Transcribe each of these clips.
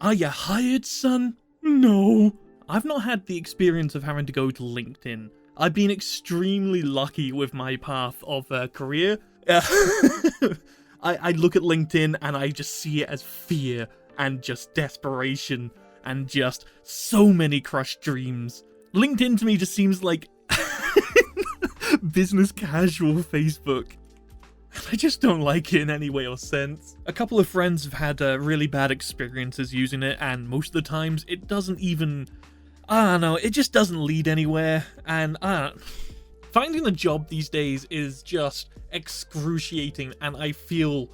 Are you hired, son? No. I've not had the experience of having to go to LinkedIn. I've been extremely lucky with my path of career. I look at LinkedIn and I just see it as fear and just desperation and just so many crushed dreams. LinkedIn to me just seems like business casual Facebook. I just don't like it in any way or sense. A couple of friends have had really bad experiences using it, and most of the times it doesn't even... I don't know, it just doesn't lead anywhere, and finding a job these days is just excruciating, and I feel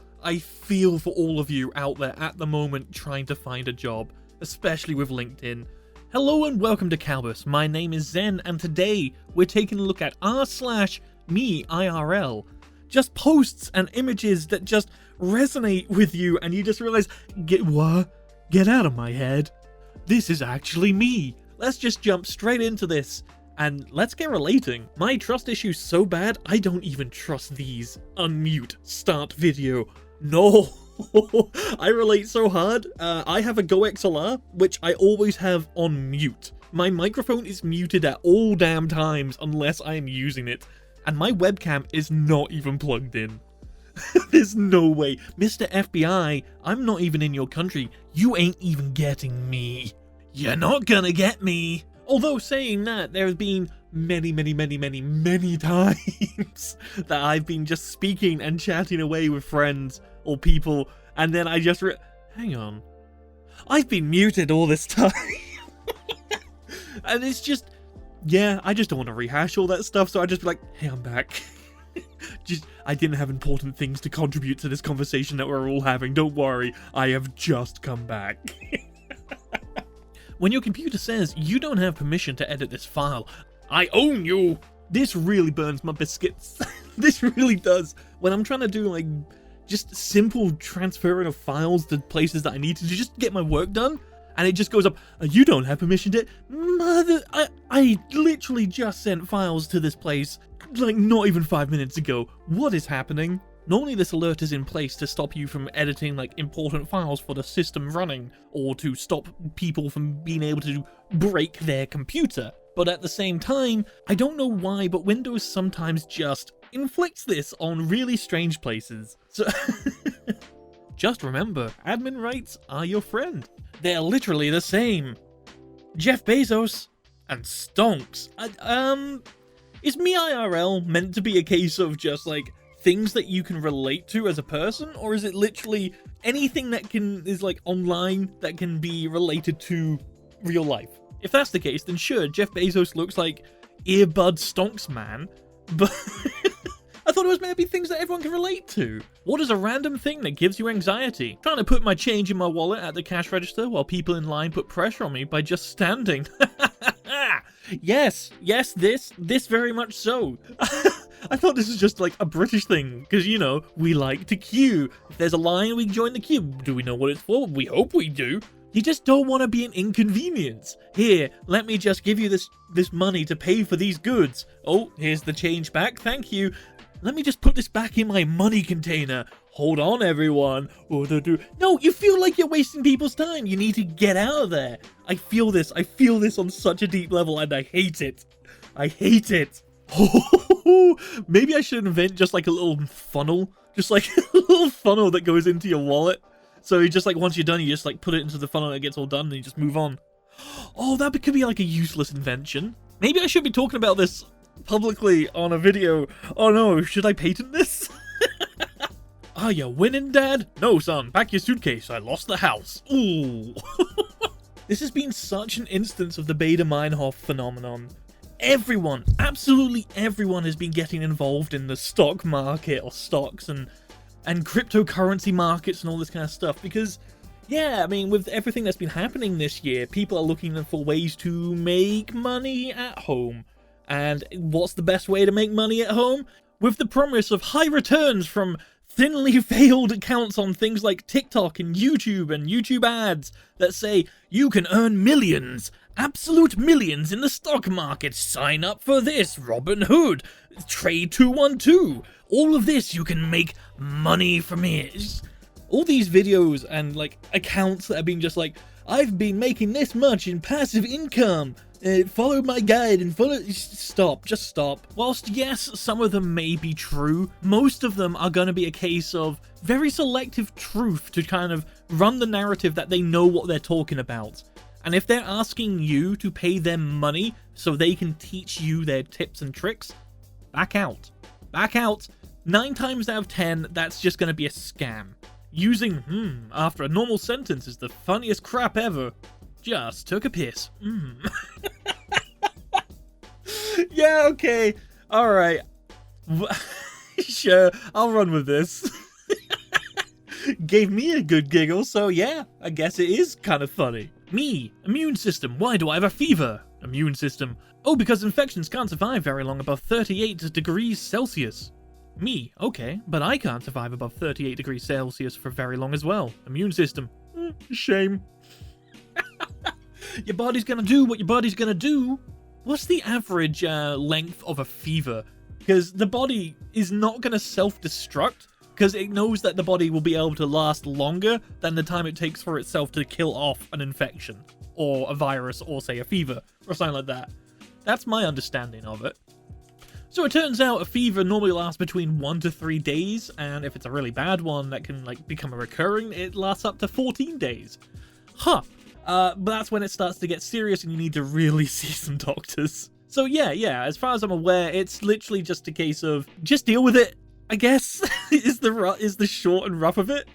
for all of you out there at the moment trying to find a job, especially with LinkedIn. Hello and welcome to Kalbus. My name is Zen, and today we're taking a look at r/me IRL. Just posts and images that just resonate with you, and you just realize, get out of my head. This is actually me. Let's just jump straight into this, and let's get relating. My trust issue's so bad, I don't even trust these. Unmute, start video. No, I relate so hard. I have a Go XLR, which I always have on mute. My microphone is muted at all damn times unless I am using it. And my webcam is not even plugged in. There's no way. Mr. FBI, I'm not even in your country. You ain't even getting me. You're not gonna get me. Although saying that, there have been many times that I've been just speaking and chatting away with friends or people, and then I just hang on. I've been muted all this time. And it's just... yeah, I just don't want to rehash all that stuff, so I just be like, hey, I'm back. I didn't have important things to contribute to this conversation that we're all having. Don't worry, I have just come back. When your computer says you don't have permission to edit this file, I own you. This really burns my biscuits. This really does. When I'm trying to do like just simple transferring of files to places that I need to just get my work done, and it just goes up, you don't have permission to... Mother... I literally just sent files to this place, like, not even 5 minutes ago. What is happening? Normally this alert is in place to stop you from editing, like, important files for the system running, or to stop people from being able to break their computer. But at the same time, I don't know why, but Windows sometimes just inflicts this on really strange places. So... just remember, admin rights are your friend. They're literally the same. Jeff Bezos and stonks. Is me IRL meant to be a case of just like things that you can relate to as a person, or is it literally anything that is like online that can be related to real life? If that's the case, then sure, Jeff Bezos looks like earbud stonks man, but I thought it was meant to be things that everyone can relate to. What is a random thing that gives you anxiety? Trying to put my change in my wallet at the cash register while people in line put pressure on me by just standing. Yes, this very much so. I thought this was just like a British thing, because, you know, we like to queue. If there's a line, we join the queue. Do we know what it's for? We hope we do. You just don't want to be an inconvenience. Here, let me just give you this money to pay for these goods. Oh, here's the change back, thank you. Let me just put this back in my money container. Hold on, everyone. No, you feel like you're wasting people's time. You need to get out of there. I feel this on such a deep level, and I hate it. I hate it. Maybe I should invent just like a little funnel. Just like a little funnel that goes into your wallet. So you just like, once you're done, you just like put it into the funnel and it gets all done and you just move on. Oh, that could be like a useless invention. Maybe I should be talking about this publicly on a video. Oh no, should I patent this? Are you winning, Dad? No, son, pack your suitcase. I lost the house. Ooh. This has been such an instance of the Bader-Meinhof phenomenon. Everyone, absolutely everyone has been getting involved in the stock market or stocks and cryptocurrency markets and all this kind of stuff because, yeah, I mean, with everything that's been happening this year, people are looking for ways to make money at home. And what's the best way to make money at home? With the promise of high returns from thinly veiled accounts on things like TikTok and YouTube ads that say you can earn millions, absolute millions in the stock market. Sign up for this, Robinhood, Trade 212. All of this, you can make money from it. All these videos and like accounts that have been just like, I've been making this much in passive income, follow my guide and follow. Stop, just stop. Whilst yes, some of them may be true, most of them are going to be a case of very selective truth to kind of run the narrative that they know what they're talking about. And if they're asking you to pay them money so they can teach you their tips and tricks, back out. Back out. 9 times out of 10, that's just going to be a scam. Using after a normal sentence is the funniest crap ever. Just took a piss. Yeah, okay. Alright. Sure, I'll run with this. Gave me a good giggle, so yeah, I guess it is kind of funny. Me, immune system, why do I have a fever? Immune system, oh, because infections can't survive very long above 38 degrees Celsius. Me, okay, but I can't survive above 38 degrees Celsius for very long as well. Immune system, shame. Your body's gonna do what your body's gonna do. What's the average length of a fever? Because the body is not gonna self-destruct, because it knows that the body will be able to last longer than the time it takes for itself to kill off an infection, or a virus, or say a fever, or something like that. That's my understanding of it. So it turns out a fever normally lasts between 1 to 3 days, and if it's a really bad one that can like become a recurring, it lasts up to 14 days. Huh. But that's when it starts to get serious and you need to really see some doctors. So yeah, as far as I'm aware, it's literally just a case of just deal with it, I guess, is the short and rough of it.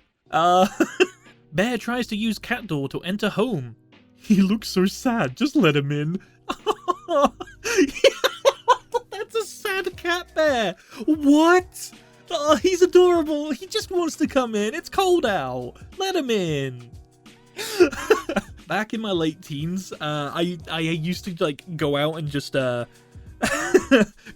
Bear tries to use cat door to enter home. He looks so sad, just let him in. That's a sad cat bear. What? Oh, he's adorable. He just wants to come in. It's cold out. Let him in. Back in my late teens, I used to like go out and just go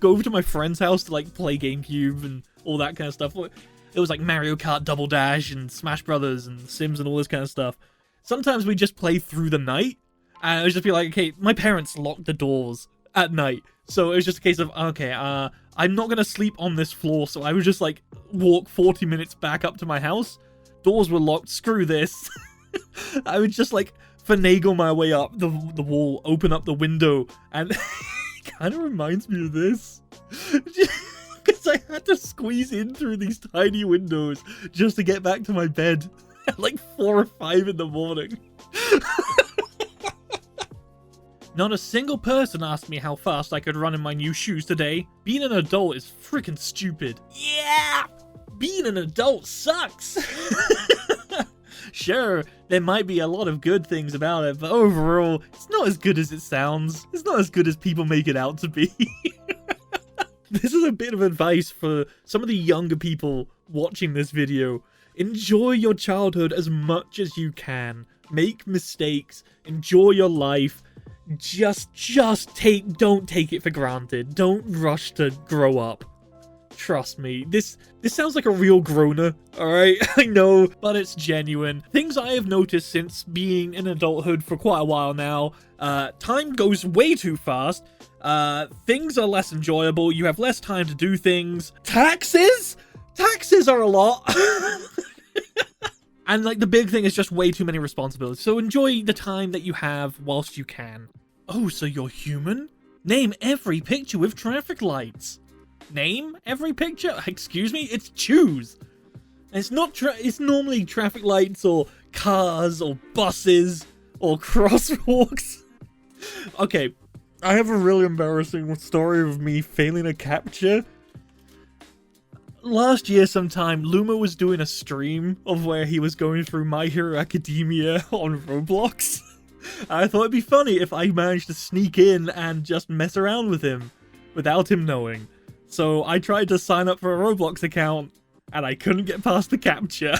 over to my friend's house to like play GameCube and all that kind of stuff. It was like Mario Kart Double Dash and Smash Brothers and Sims and all this kind of stuff. Sometimes we just play through the night, and it would just be like, okay, my parents locked the doors at night, so it was just a case of, okay, I'm not gonna sleep on this floor, so I would just like walk 40 minutes back up to my house. Doors were locked, screw this. I would just like finagle my way up the wall, open up the window, and it kind of reminds me of this. Because I had to squeeze in through these tiny windows just to get back to my bed at like 4 or 5 in the morning. Not a single person asked me how fast I could run in my new shoes today. Being an adult is freaking stupid. Yeah! Being an adult sucks! Sure, there might be a lot of good things about it, but overall, it's not as good as it sounds. It's not as good as people make it out to be. This is a bit of advice for some of the younger people watching this video. Enjoy your childhood as much as you can. Make mistakes. Enjoy your life. Don't take it for granted. Don't rush to grow up. Trust me, this sounds like a real groaner, alright? I know, but it's genuine. Things I have noticed since being in adulthood for quite a while now, time goes way too fast, things are less enjoyable, you have less time to do things. Taxes? Taxes are a lot! And like the big thing is just way too many responsibilities, so enjoy the time that you have whilst you can. Oh, so you're human? Name every picture with traffic lights. Name every picture? Excuse me? It's choose. It's not it's normally traffic lights or cars or buses or crosswalks. Okay, I have a really embarrassing story of me failing a capture. Last year sometime, Luma was doing a stream of where he was going through My Hero Academia on Roblox. I thought it'd be funny if I managed to sneak in and just mess around with him without him knowing. So I tried to sign up for a Roblox account, and I couldn't get past the captcha.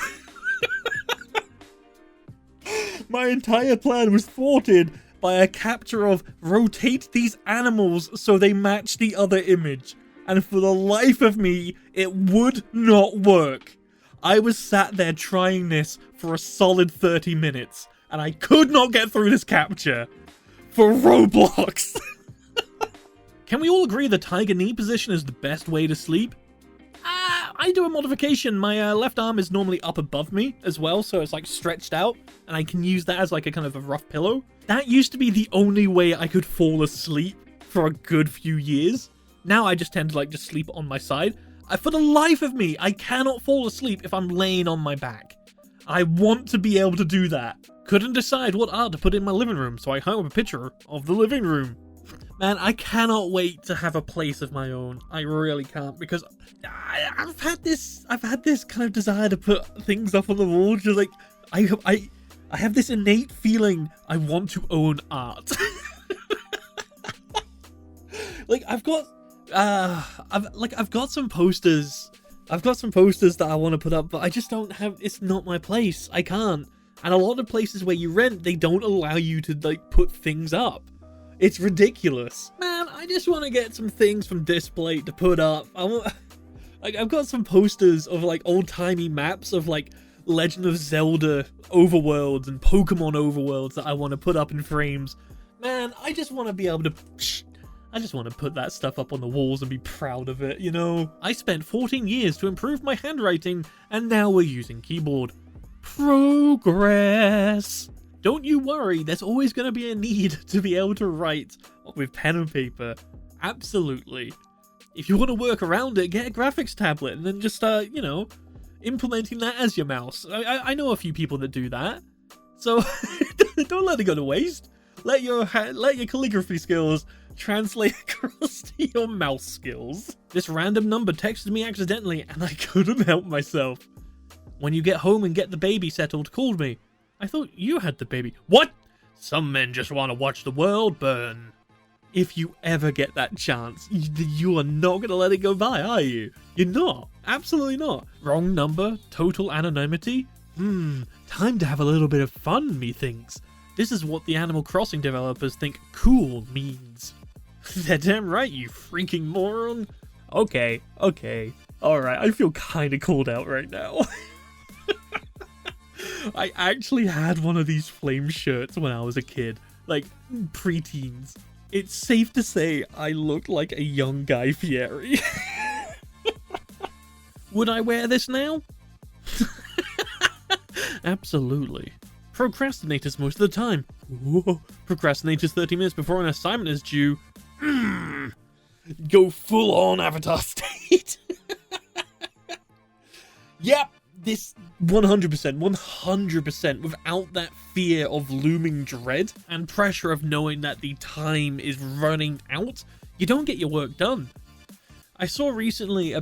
My entire plan was thwarted by a capture of rotate these animals so they match the other image. And for the life of me, it would not work. I was sat there trying this for a solid 30 minutes, and I could not get through this capture. For Roblox! Can we all agree the tiger knee position is the best way to sleep? I I do a modification. My left arm is normally up above me as well, so it's like stretched out, and I can use that as like a kind of a rough pillow. That used to be the only way I could fall asleep for a good few years. Now I just tend to like just sleep on my side. For the life of me, I cannot fall asleep if I'm laying on my back. I want to be able to do that. Couldn't decide what art to put in my living room, so I hung up a picture of the living room. Man, I cannot wait to have a place of my own. I really can't, because I've had this kind of desire to put things up on the wall. Just like I have this innate feeling I want to own art. Like I've got some posters. I've got some posters that I want to put up, but I just don't have. It's not my place. I can't. And a lot of places where you rent, they don't allow you to like put things up. It's ridiculous. Man, I just want to get some things from Display to put up. I've got some posters of like old-timey maps of like Legend of Zelda overworlds and Pokemon overworlds that I want to put up in frames. Man, I just want to be able to... I just want to put that stuff up on the walls and be proud of it, you know? I spent 14 years to improve my handwriting, and now we're using keyboard. Progress! Don't you worry, there's always going to be a need to be able to write with pen and paper. Absolutely. If you want to work around it, get a graphics tablet and then just start, you know, implementing that as your mouse. I know a few people that do that. So don't let it go to waste. Let your calligraphy skills translate across to your mouse skills. This random number texted me accidentally and I couldn't help myself. When you get home and get the baby settled, called me. I thought you had the baby. What? Some men just want to watch the world burn. If you ever get that chance, you are not going to let it go by, are you? You're not. Absolutely not. Wrong number, total anonymity. Time to have a little bit of fun, methinks. This is what the Animal Crossing developers think cool means. They're damn right, you freaking moron. Okay. Alright, I feel kinda called out right now. I actually had one of these flame shirts when I was a kid, like pre-teens. It's safe to say I looked like a young Guy Fieri. Would I wear this now? Absolutely. Procrastinators most of the time. Whoa. Procrastinators 30 minutes before an assignment is due. Go full on Avatar state. Yep. This 100%, without that fear of looming dread and pressure of knowing that the time is running out, you don't get your work done. I saw recently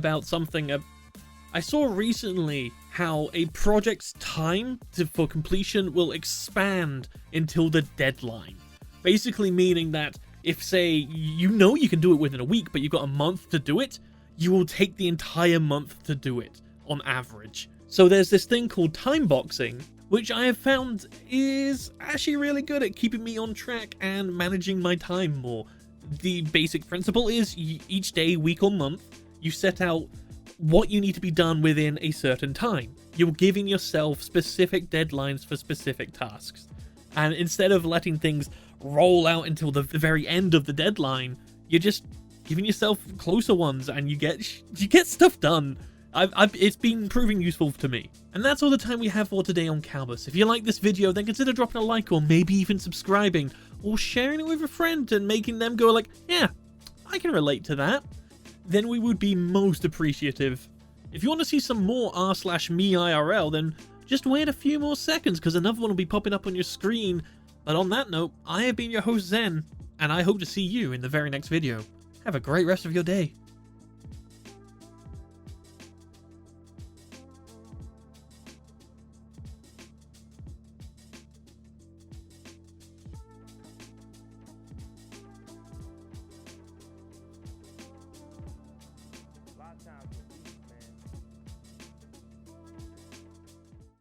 how a project's time for completion will expand until the deadline. Basically meaning that if, say, you know you can do it within a week, but you've got a month to do it, you will take the entire month to do it, on average. So there's this thing called time boxing, which I have found is actually really good at keeping me on track and managing my time more. The basic principle is each day, week or month, you set out what you need to be done within a certain time. You're giving yourself specific deadlines for specific tasks. And instead of letting things roll out until the very end of the deadline, you're just giving yourself closer ones and you get stuff done. It's been proving useful to me. And that's all the time we have for today on Kalbus. If you like this video, then consider dropping a like or maybe even subscribing or sharing it with a friend and making them go like, yeah, I can relate to that. Then we would be most appreciative. If you want to see some more r/me IRL, then just wait a few more seconds because another one will be popping up on your screen. But on that note, I have been your host Zen, and I hope to see you in the very next video. Have a great rest of your day.